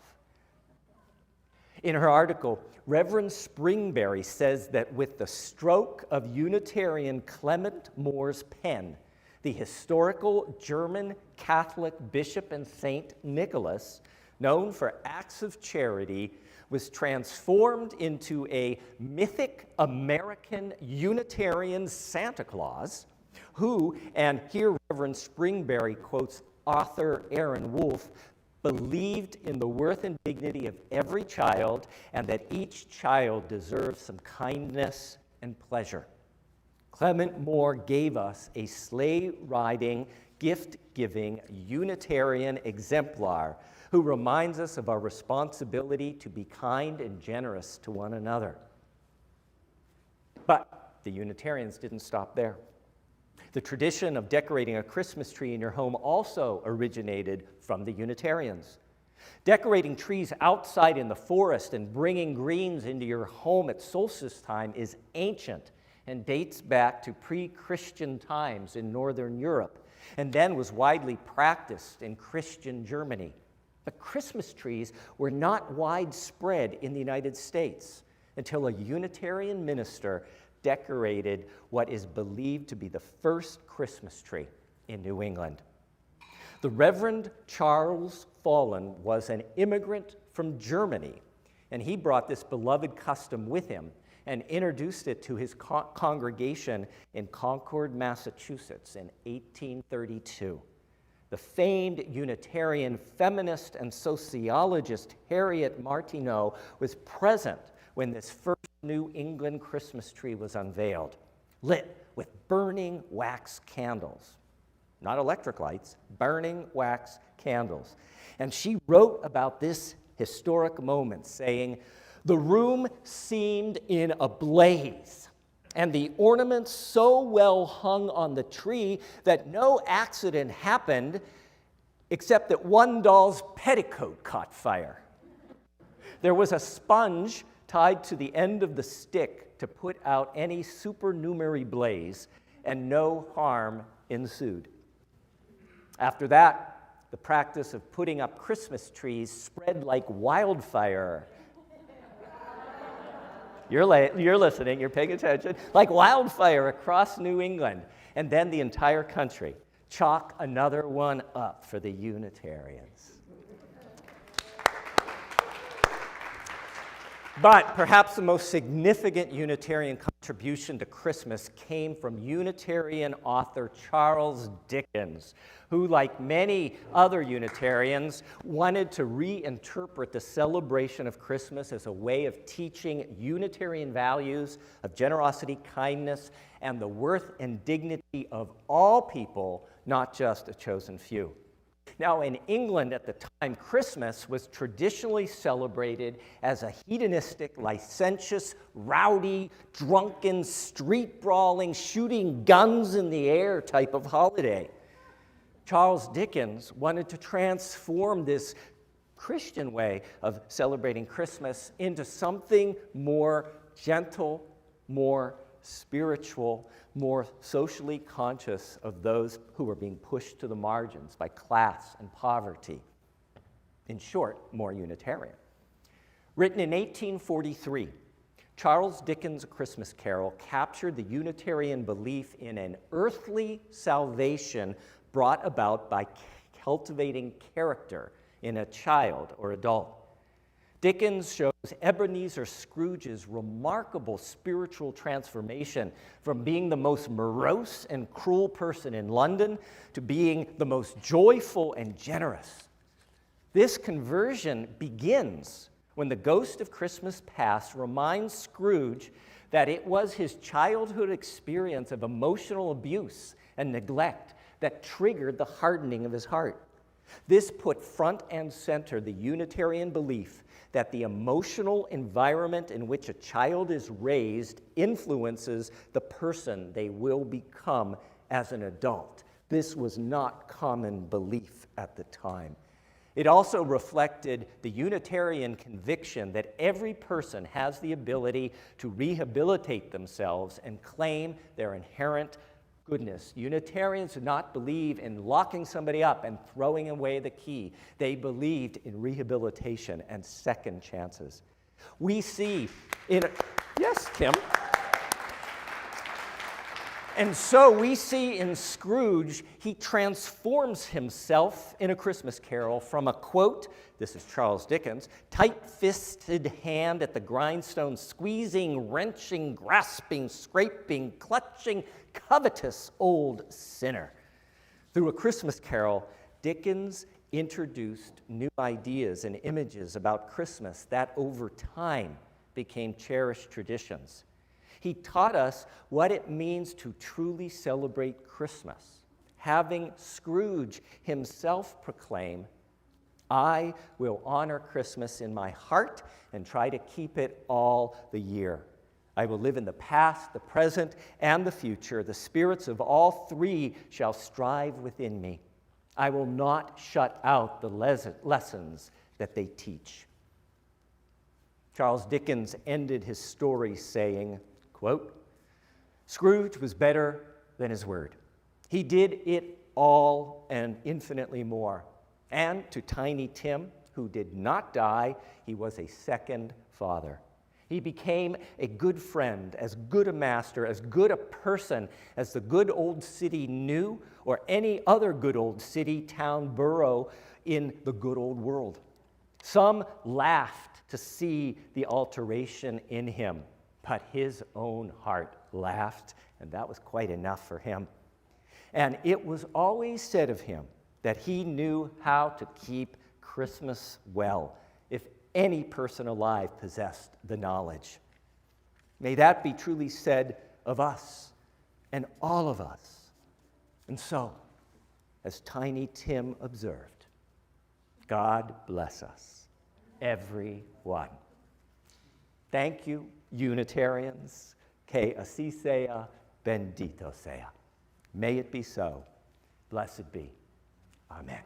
In her article, Reverend Springberry says that with the stroke of Unitarian Clement Moore's pen, the historical German Catholic bishop and St. Nicholas, known for acts of charity, was transformed into a mythic American Unitarian Santa Claus who, and here Reverend Springberry quotes author Aaron Wolfe, believed in the worth and dignity of every child and that each child deserves some kindness and pleasure. Clement Moore gave us a sleigh-riding, gift-giving Unitarian exemplar who reminds us of our responsibility to be kind and generous to one another. But the Unitarians didn't stop there. The tradition of decorating a Christmas tree in your home also originated from the Unitarians. Decorating trees outside in the forest and bringing greens into your home at solstice time is ancient and dates back to pre-Christian times in Northern Europe, and then was widely practiced in Christian Germany. But Christmas trees were not widespread in the United States until a Unitarian minister decorated what is believed to be the first Christmas tree in New England. The Reverend Charles Follen was an immigrant from Germany, and he brought this beloved custom with him and introduced it to his congregation in Concord, Massachusetts in 1832. The famed Unitarian feminist and sociologist Harriet Martineau was present when this first New England Christmas tree was unveiled, lit with burning wax candles. Not electric lights, burning wax candles. And she wrote about this historic moment, saying, "The room seemed in a blaze, and the ornaments so well hung on the tree that no accident happened except that one doll's petticoat caught fire. There was a sponge tied to the end of the stick to put out any supernumerary blaze, and no harm ensued. After that, the practice of putting up Christmas trees spread like wildfire. You're listening, you're paying attention. Like wildfire across New England, and then the entire country. Chalk another one up for the Unitarians. But perhaps the most significant Unitarian contribution to Christmas came from Unitarian author Charles Dickens, who, like many other Unitarians, wanted to reinterpret the celebration of Christmas as a way of teaching Unitarian values of generosity, kindness, and the worth and dignity of all people, not just a chosen few. Now, in England at the time, Christmas was traditionally celebrated as a hedonistic, licentious, rowdy, drunken, street-brawling, shooting guns in the air type of holiday. Charles Dickens wanted to transform this Christian way of celebrating Christmas into something more gentle, more spiritual, more socially conscious of those who were being pushed to the margins by class and poverty. In short, more Unitarian. Written in 1843, Charles Dickens' A Christmas Carol captured the Unitarian belief in an earthly salvation brought about by cultivating character in a child or adult. Dickens shows Ebenezer Scrooge's remarkable spiritual transformation from being the most morose and cruel person in London to being the most joyful and generous. This conversion begins when the ghost of Christmas past reminds Scrooge that it was his childhood experience of emotional abuse and neglect that triggered the hardening of his heart. This put front and center the Unitarian belief that the emotional environment in which a child is raised influences the person they will become as an adult. This was not common belief at the time. It also reflected the Unitarian conviction that every person has the ability to rehabilitate themselves and claim their inherent goodness. Unitarians did not believe in locking somebody up and throwing away the key. They believed in rehabilitation and second chances. We see in... Yes, Kim? And so we see in Scrooge, he transforms himself in A Christmas Carol from a, quote, this is Charles Dickens, tight-fisted hand at the grindstone, squeezing, wrenching, grasping, scraping, clutching, covetous old sinner. Through A Christmas Carol, Dickens introduced new ideas and images about Christmas that over time became cherished traditions. He taught us what it means to truly celebrate Christmas, having Scrooge himself proclaim, "I will honor Christmas in my heart and try to keep it all the year. I will live in the past, the present, and the future. The spirits of all three shall strive within me. I will not shut out the lessons that they teach." Charles Dickens ended his story saying, quote, "Scrooge was better than his word. He did it all and infinitely more. And to Tiny Tim, who did not die, he was a second father. He became a good friend, as good a master, as good a person as the good old city knew or any other good old city, town, borough in the good old world. Some laughed to see the alteration in him, but his own heart laughed, and that was quite enough for him. And it was always said of him that he knew how to keep Christmas well, if any person alive possessed the knowledge. May that be truly said of us and all of us. And so, as Tiny Tim observed, God bless us, every one. Thank you, Unitarians. Que así sea, bendito sea. May it be so. Blessed be. Amen.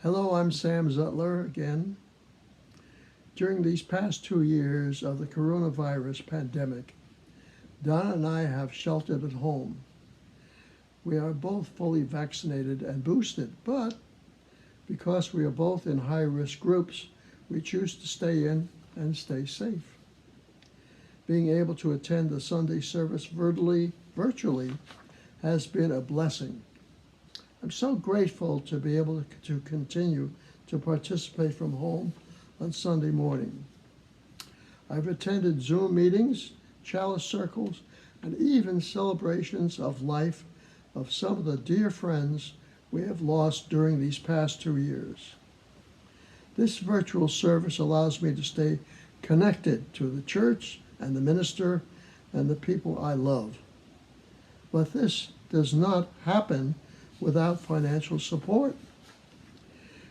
Hello, I'm Sam Zutler again. During these past 2 years of the coronavirus pandemic, Donna and I have sheltered at home. We are both fully vaccinated and boosted, but because we are both in high-risk groups, we choose to stay in and stay safe. Being able to attend the Sunday service virtually has been a blessing. I'm so grateful to be able to continue to participate from home on Sunday morning. I've attended Zoom meetings, chalice circles, and even celebrations of life of some of the dear friends we have lost during these past 2 years. This virtual service allows me to stay connected to the church and the minister and the people I love. But this does not happen without financial support.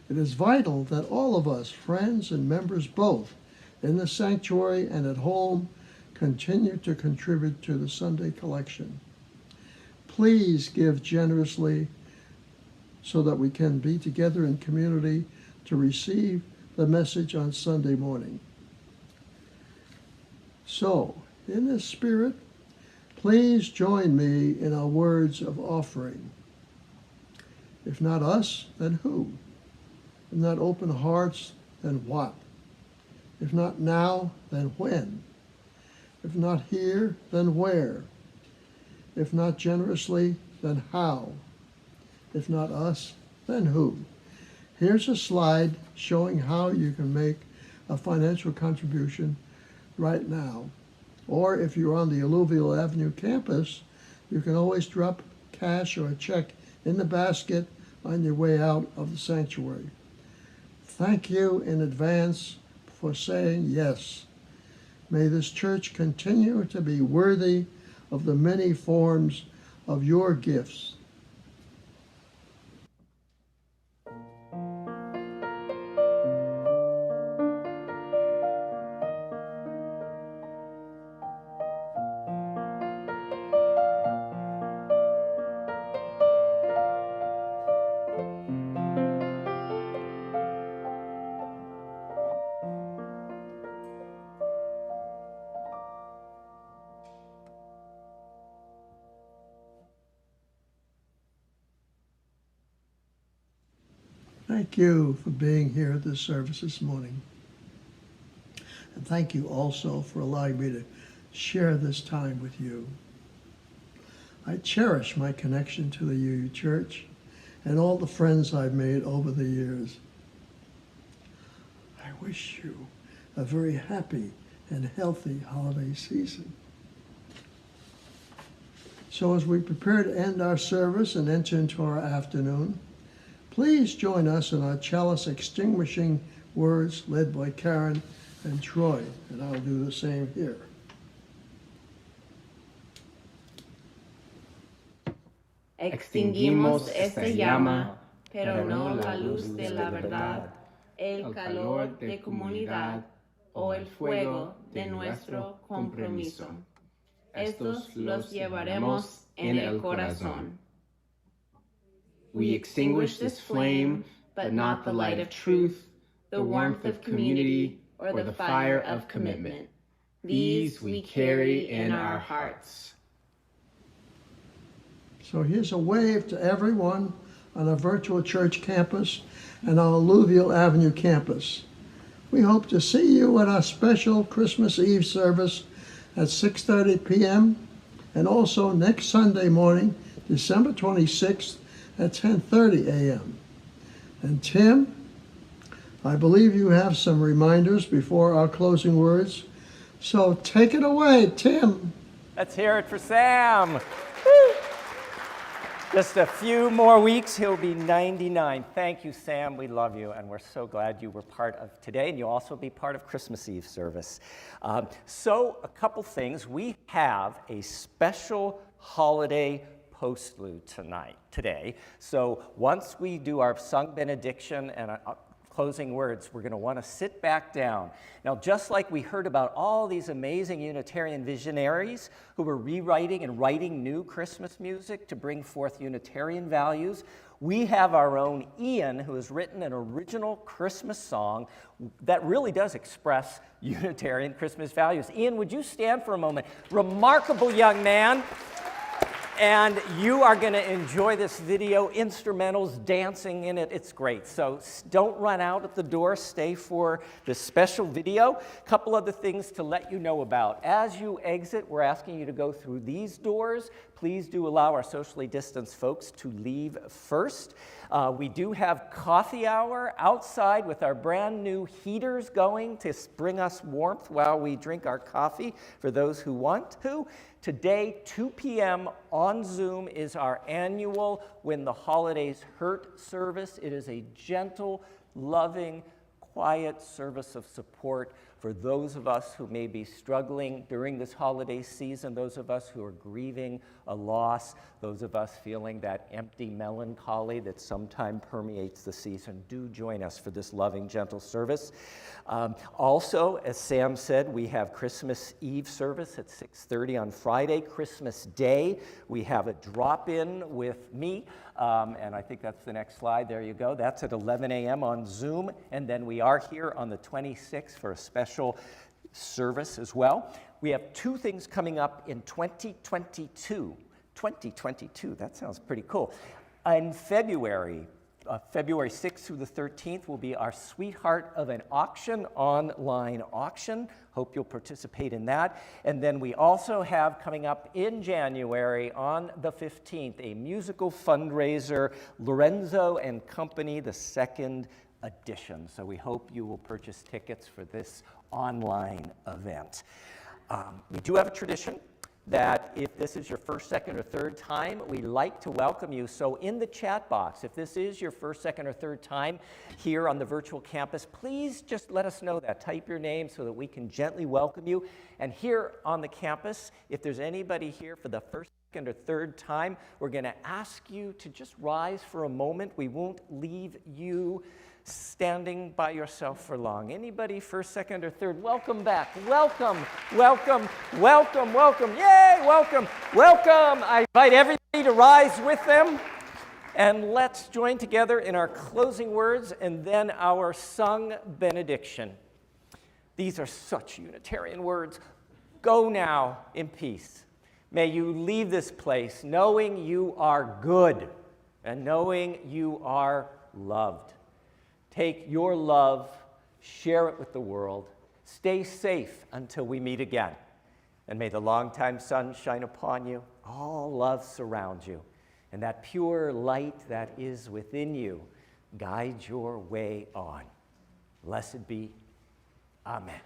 It is vital that all of us, friends and members both, in the sanctuary and at home, continue to contribute to the Sunday collection. Please give generously so that we can be together in community to receive the message on Sunday morning. So, in this spirit, please join me in our words of offering. If not us, then who? If not open hearts, then what? If not now, then when? If not here, then where? If not generously, then how? If not us, then who? Here's a slide showing how you can make a financial contribution right now. Or if you're on the Alluvial Avenue campus, you can always drop cash or a check in the basket on your way out of the sanctuary. Thank you in advance for saying yes. May this church continue to be worthy of the many forms of your gifts. Thank you for being here at this service this morning. And thank you also for allowing me to share this time with you. I cherish my connection to the UU Church and all the friends I've made over the years. I wish you a very happy and healthy holiday season. So as we prepare to end our service and enter into our afternoon, please join us in our Chalice Extinguishing words led by Karen and Troy, and I'll do the same here. Extinguimos esta llama, pero no la luz de la verdad, el calor de comunidad o el fuego de nuestro compromiso. Estos los llevaremos en el corazón. We extinguish this flame, but not the light of truth, the warmth of community, or the fire of commitment. These we carry in our hearts. So here's a wave to everyone on our virtual church campus and our Alluvial Avenue campus. We hope to see you at our special Christmas Eve service at 6:30 p.m. and also next Sunday morning, December 26th, at 10:30 a.m. And Tim, I believe you have some reminders before our closing words. So take it away, Tim. Let's hear it for Sam. Woo! Just a few more weeks, he'll be 99. Thank you, Sam. We love you, and we're so glad you were part of today, and you'll also be part of Christmas Eve service. So a couple things. We have a special holiday postlude today. So once we do our sung benediction and closing words, we're going to want to sit back down. Now, just like we heard about all these amazing Unitarian visionaries who were rewriting and writing new Christmas music to bring forth Unitarian values, we have our own Ian, who has written an original Christmas song that really does express Unitarian Christmas values. Ian, would you stand for a moment? Remarkable young man. And you are going to enjoy this video, instrumentals, dancing in it. It's great. So don't run out at the door. Stay for this special video. A couple other things to let you know about. As you exit, we're asking you to go through these doors. Please do allow our socially distanced folks to leave first. We do have coffee hour outside with our brand new heaters going to bring us warmth while we drink our coffee for those who want to. Today, 2 p.m. on Zoom is our annual When the Holidays Hurt service. It is a gentle, loving, quiet service of support for those of us who may be struggling during this holiday season, those of us who are grieving a loss, those of us feeling that empty melancholy that sometimes permeates the season. Do join us for this loving, gentle service. Also, as Sam said, we have Christmas Eve service at 6:30 on Friday. Christmas Day, we have a drop-in with me, and I think that's the next slide. There you go. That's at 11 a.m. on Zoom, and then we are here on the 26th for a special service as well. We have two things coming up in 2022. 2022, that sounds pretty cool. In February 6th through the 13th will be our Sweetheart of an Auction online auction. Hope you'll participate in that. And then we also have coming up in January on the 15th a musical fundraiser, Lorenzo and Company, the second edition. So we hope you will purchase tickets for this online event. We do have a tradition that if this is your first, second, or third time, we like to welcome you. So in the chat box, if this is your first, second, or third time here on the virtual campus, please just let us know that. Type your name so that we can gently welcome you. And here on the campus, if there's anybody here for the first, second, or third time, we're going to ask you to just rise for a moment. We won't leave you standing by yourself for long. Anybody first, second, or third? Welcome back. Welcome, welcome, welcome, welcome. Yay, welcome, welcome. I invite everybody to rise with them. And let's join together in our closing words and then our sung benediction. These are such Unitarian words. Go now in peace. May you leave this place knowing you are good and knowing you are loved. Take your love, share it with the world. Stay safe until we meet again. And may the longtime sun shine upon you, all love surround you, and that pure light that is within you guide your way on. Blessed be. Amen.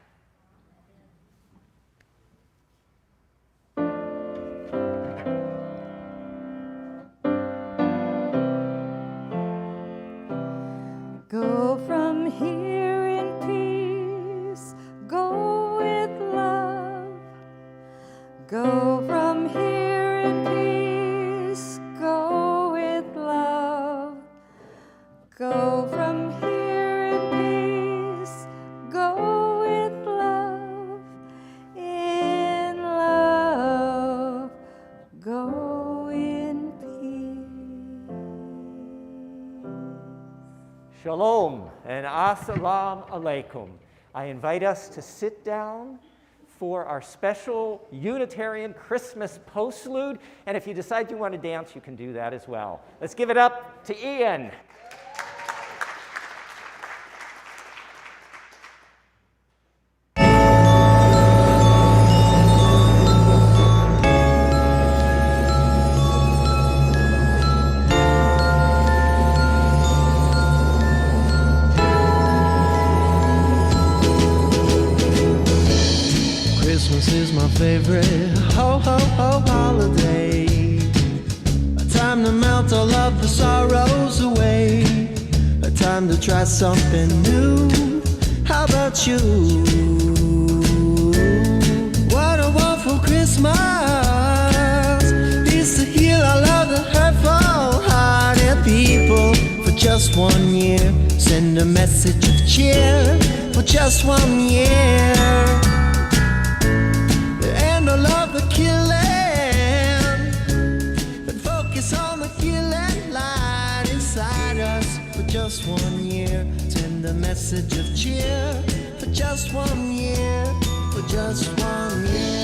Go from here in peace, go with love. Go from here in peace, go with love. Go from here in peace, go with love. In love, go in peace. Shalom and assalamu alaikum. I invite us to sit down for our special Unitarian Christmas postlude. And if you decide you want to dance, you can do that as well. Let's give it up to Ian. Christmas is my favorite ho-ho-ho holiday. A time to melt all of the sorrows away. A time to try something new. How about you? What a wonderful Christmas. Peace to heal all of the hurtful hearted people. For just 1 year, send send a message of cheer for just 1 year. And I love the killing, but focus on the healing light inside us for just 1 year. Send a message of cheer for just 1 year, for just 1 year.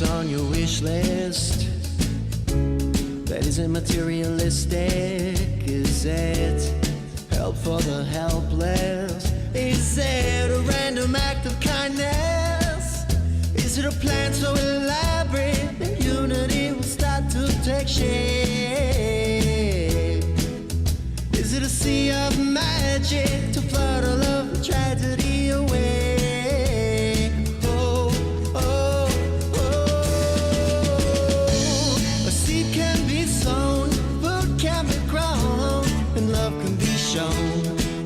On your wish list that isn't materialistic? Is it help for the helpless? Is it a random act of kindness? Is it a plan so elaborate that unity will start to take shape? Is it a sea of magic to flood all of the tragedy away?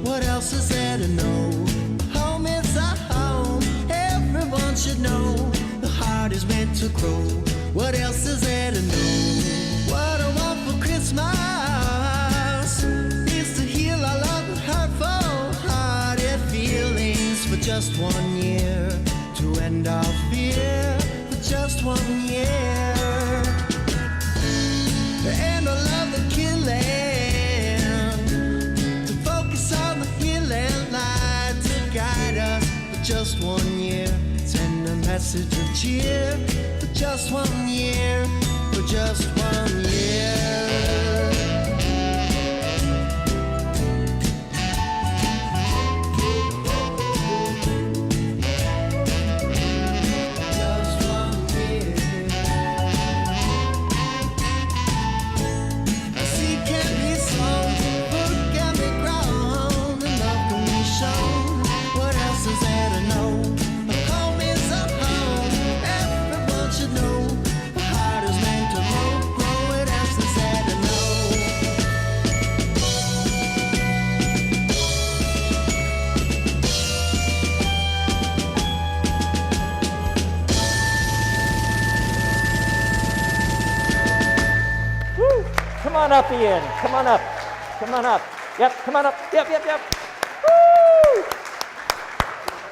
What else is there to know? Home is a home, everyone should know. The heart is meant to grow. What else is there to know? What I want for Christmas is to heal all of the hurtful, hearted feelings for just 1 year. To end our fear for just 1 year. And I love the killing. Just 1 year, send a message of cheer for just 1 year, for just 1 year. Come on up, Ian. Come on up. Come on up. Yep, come on up. Yep. Woo!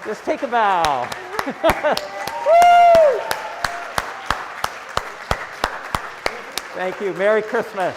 Just take a bow. Woo! Thank you. Merry Christmas.